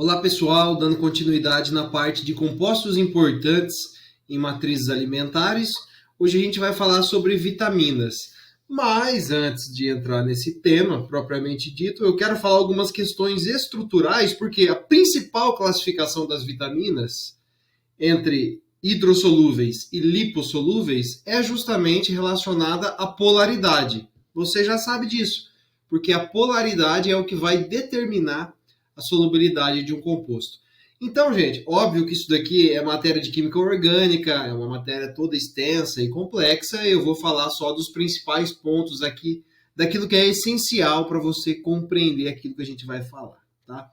Olá pessoal, dando continuidade na parte de compostos importantes em matrizes alimentares. Hoje a gente vai falar sobre vitaminas. Mas antes de entrar nesse tema propriamente dito, eu quero falar algumas questões estruturais, porque a principal classificação das vitaminas entre hidrossolúveis e lipossolúveis é justamente relacionada à polaridade. Você já sabe disso, porque a polaridade é o que vai determinar a solubilidade de um composto. Então, gente, óbvio que isso daqui é matéria de química orgânica, é uma matéria toda extensa e complexa. Eu vou falar só dos principais pontos aqui, daquilo que é essencial para você compreender aquilo que a gente vai falar, tá?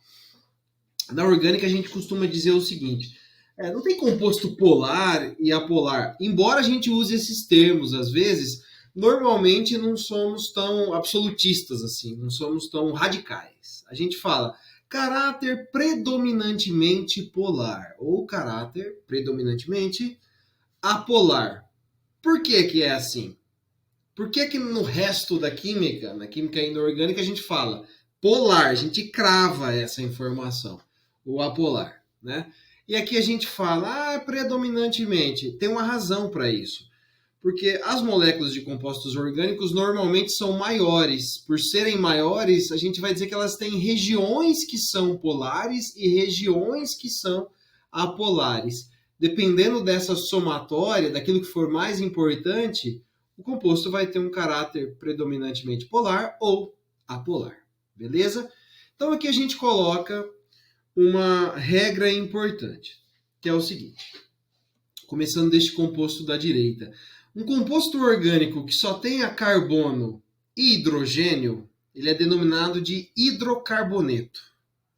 Na orgânica a gente costuma dizer o seguinte: não tem composto polar e apolar. Embora a gente use esses termos às vezes, normalmente não somos tão absolutistas assim, não somos tão radicais. A gente fala caráter predominantemente polar ou caráter predominantemente apolar. Por que que é assim? Por que que no resto da química, na química inorgânica, a gente fala polar, a gente crava essa informação, o apolar, né? E aqui a gente fala, predominantemente, tem uma razão para isso. Porque as moléculas de compostos orgânicos normalmente são maiores. Por serem maiores, a gente vai dizer que elas têm regiões que são polares e regiões que são apolares. Dependendo dessa somatória, daquilo que for mais importante, o composto vai ter um caráter predominantemente polar ou apolar. Beleza? Então aqui a gente coloca uma regra importante, que é o seguinte. Começando deste composto da direita. Um composto orgânico que só tenha carbono e hidrogênio, ele é denominado de hidrocarboneto.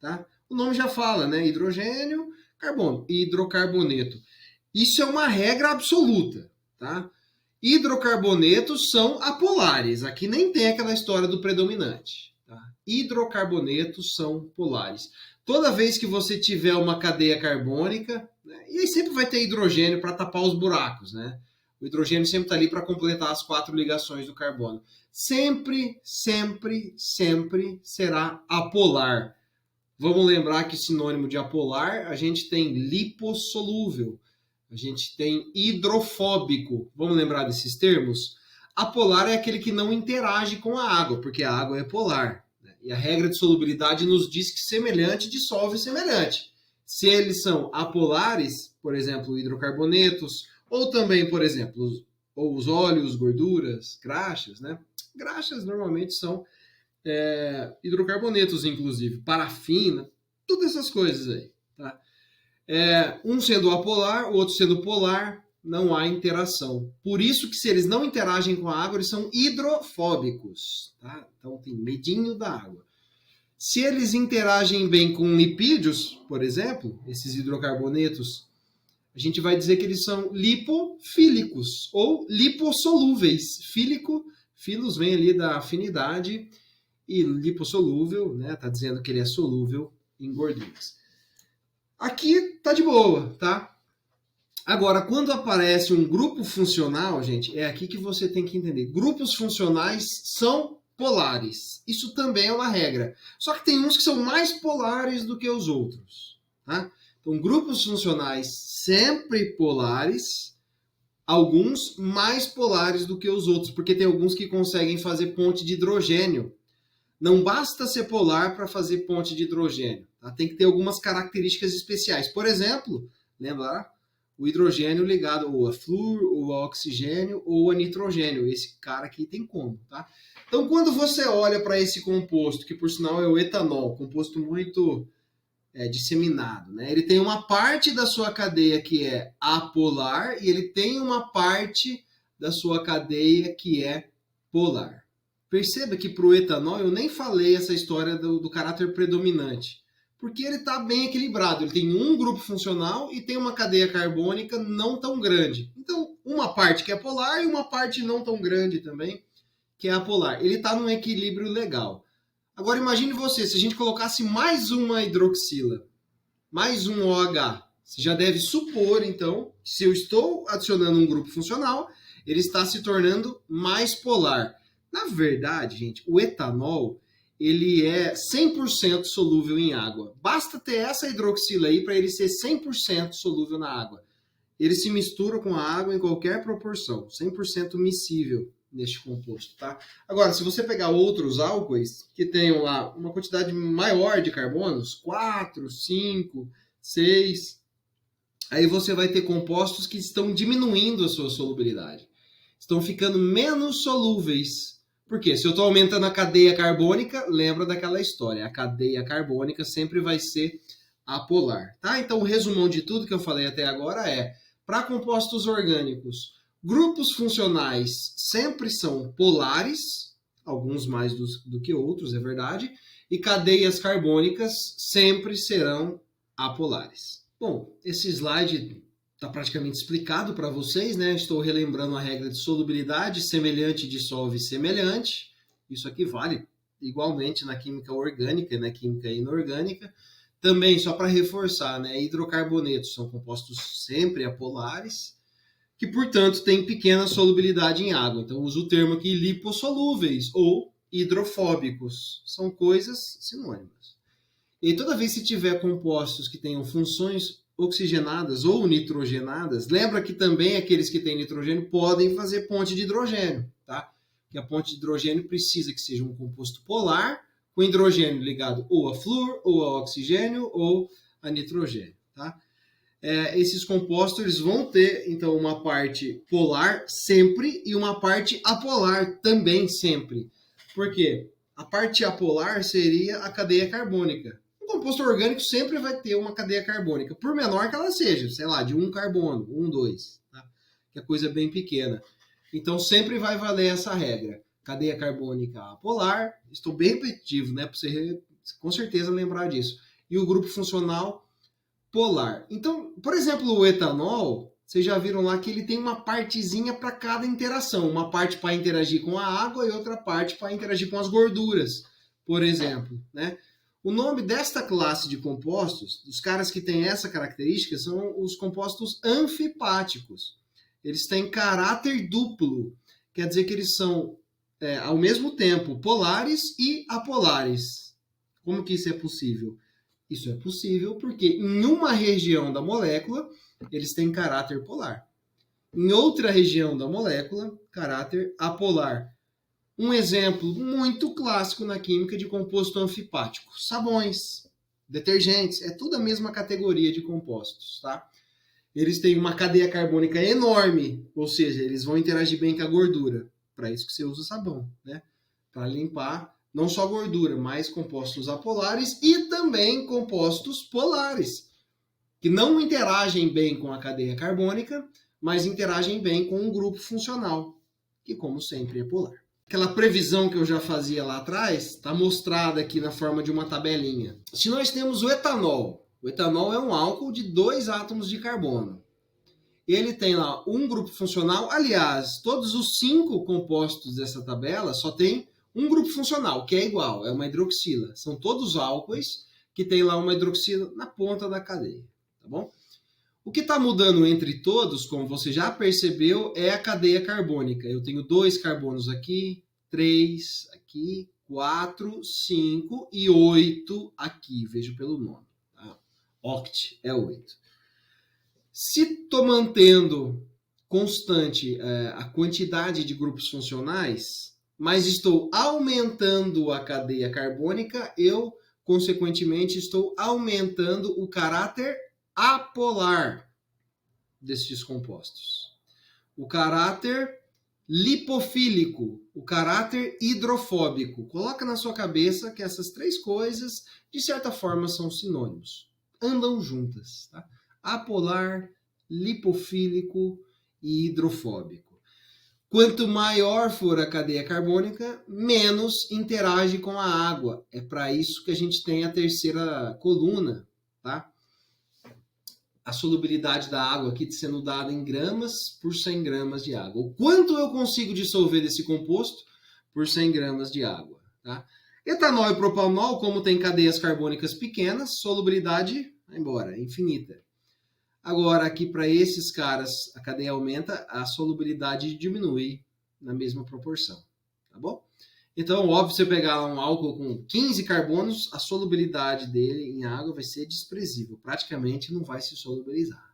Tá? O nome já fala, né? Hidrogênio, carbono, hidrocarboneto. Isso é uma regra absoluta. Tá? Hidrocarbonetos são apolares. Aqui nem tem aquela história do predominante. Tá? Hidrocarbonetos são polares. Toda vez que você tiver uma cadeia carbônica, né, e aí sempre vai ter hidrogênio para tapar os buracos, né? O hidrogênio sempre está ali para completar as 4 ligações do carbono. Sempre, sempre, sempre será apolar. Vamos lembrar que sinônimo de apolar, a gente tem lipossolúvel, a gente tem hidrofóbico. Vamos lembrar desses termos? Apolar é aquele que não interage com a água, porque a água é polar. E a regra de solubilidade nos diz que semelhante dissolve semelhante. Se eles são apolares, por exemplo, hidrocarbonetos, ou também, por exemplo, os óleos, gorduras, graxas, né? Graxas normalmente são hidrocarbonetos, inclusive, parafina, todas essas coisas aí. Tá? Um sendo apolar, o outro sendo polar, não há interação. Por isso que se eles não interagem com a água, eles são hidrofóbicos. Tá? Então tem medinho da água. Se eles interagem bem com lipídios, por exemplo, esses hidrocarbonetos, a gente vai dizer que eles são lipofílicos ou lipossolúveis. Fílico, filos vem ali da afinidade, e lipossolúvel, né? Tá dizendo que ele é solúvel em gorduras. Aqui tá de boa, tá? Agora, quando aparece um grupo funcional, gente, é aqui que você tem que entender. Grupos funcionais são polares. Isso também é uma regra. Só que tem uns que são mais polares do que os outros, tá? Então, grupos funcionais sempre polares, alguns mais polares do que os outros, porque tem alguns que conseguem fazer ponte de hidrogênio. Não basta ser polar para fazer ponte de hidrogênio. Tá? Tem que ter algumas características especiais. Por exemplo, lembra o hidrogênio ligado ou a flúor, ou a oxigênio, ou a nitrogênio. Esse cara aqui tem como. Tá? Então, quando você olha para esse composto, que por sinal é o etanol, composto muito disseminado, né? Ele tem uma parte da sua cadeia que é apolar e ele tem uma parte da sua cadeia que é polar. Perceba que para o etanol eu nem falei essa história do caráter predominante, porque ele está bem equilibrado. Ele tem um grupo funcional e tem uma cadeia carbônica não tão grande. Então, uma parte que é polar e uma parte não tão grande também, que é apolar. Ele está num equilíbrio legal. Agora imagine você, se a gente colocasse mais uma hidroxila, mais um OH, você já deve supor, então, que se eu estou adicionando um grupo funcional, ele está se tornando mais polar. Na verdade, gente, o etanol, ele é 100% solúvel em água. Basta ter essa hidroxila aí para ele ser 100% solúvel na água. Ele se mistura com a água em qualquer proporção, 100% miscível neste composto, tá? Agora, se você pegar outros álcoois que tenham lá uma quantidade maior de carbonos, 4, 5, 6, aí você vai ter compostos que estão diminuindo a sua solubilidade. Estão ficando menos solúveis. Por quê? Se eu estou aumentando a cadeia carbônica, lembra daquela história. A cadeia carbônica sempre vai ser apolar, tá? Então, o resumão de tudo que eu falei até agora é: para compostos orgânicos, grupos funcionais sempre são polares, alguns mais do que outros, é verdade, e cadeias carbônicas sempre serão apolares. Bom, esse slide está praticamente explicado para vocês, né? Estou relembrando a regra de solubilidade: semelhante dissolve semelhante. Isso aqui vale igualmente na química orgânica e na química inorgânica. Também, só para reforçar, né? Hidrocarbonetos são compostos sempre apolares, que, portanto, têm pequena solubilidade em água. Então, uso o termo aqui lipossolúveis ou hidrofóbicos. São coisas sinônimas. E toda vez que tiver compostos que tenham funções oxigenadas ou nitrogenadas, lembra que também aqueles que têm nitrogênio podem fazer ponte de hidrogênio, tá? Que a ponte de hidrogênio precisa que seja um composto polar, com hidrogênio ligado ou a flúor, ou a oxigênio, ou a nitrogênio, tá? Esses compostos eles vão ter, então, uma parte polar sempre e uma parte apolar também sempre. Por quê? A parte apolar seria a cadeia carbônica. O composto orgânico sempre vai ter uma cadeia carbônica, por menor que ela seja, sei lá, de 1 carbono, 1, 2, tá? Que é coisa bem pequena. Então, sempre vai valer essa regra. Cadeia carbônica apolar, estou bem repetitivo, né? Para você com certeza lembrar disso. E o grupo funcional polar. Então, por exemplo, o etanol, vocês já viram lá que ele tem uma partezinha para cada interação. Uma parte para interagir com a água e outra parte para interagir com as gorduras, por exemplo, né? O nome desta classe de compostos, dos caras que têm essa característica, são os compostos anfipáticos. Eles têm caráter duplo. Quer dizer que eles são, ao mesmo tempo, polares e apolares. Como que isso é possível? Isso é possível porque em uma região da molécula, eles têm caráter polar. Em outra região da molécula, caráter apolar. Um exemplo muito clássico na química de composto anfipático: sabões, detergentes, é tudo a mesma categoria de compostos, tá? Eles têm uma cadeia carbônica enorme, ou seja, eles vão interagir bem com a gordura. Para isso que você usa sabão, né? Para limpar não só gordura, mas compostos apolares e também compostos polares, que não interagem bem com a cadeia carbônica, mas interagem bem com um grupo funcional, que, como sempre, é polar. Aquela previsão que eu já fazia lá atrás está mostrada aqui na forma de uma tabelinha. Se nós temos o etanol é um álcool de 2 átomos de carbono. Ele tem lá um grupo funcional. Aliás, todos os 5 compostos dessa tabela só tem um grupo funcional, que é igual, é uma hidroxila. São todos álcoois que tem lá uma hidroxila na ponta da cadeia, tá bom? O que está mudando entre todos, como você já percebeu, é a cadeia carbônica. Eu tenho 2 carbonos aqui, 3 aqui, 4, 5 e 8 aqui. Vejo pelo nome. Tá? Oct é 8. Se estou mantendo constante a quantidade de grupos funcionais, mas estou aumentando a cadeia carbônica, eu, consequentemente, estou aumentando o caráter apolar desses compostos. O caráter lipofílico, o caráter hidrofóbico. Coloca na sua cabeça que essas 3 coisas, de certa forma, são sinônimos. Andam juntas, tá? Apolar, lipofílico e hidrofóbico. Quanto maior for a cadeia carbônica, menos interage com a água. É para isso que a gente tem a terceira coluna, tá? A solubilidade da água aqui sendo dada em gramas por 100 gramas de água. O quanto eu consigo dissolver desse composto por 100 gramas de água, tá? Etanol e propanol, como tem cadeias carbônicas pequenas, solubilidade vai embora, infinita. Agora, aqui para esses caras, a cadeia aumenta, a solubilidade diminui na mesma proporção, tá bom? Então, óbvio, se você pegar um álcool com 15 carbonos, a solubilidade dele em água vai ser desprezível, praticamente não vai se solubilizar.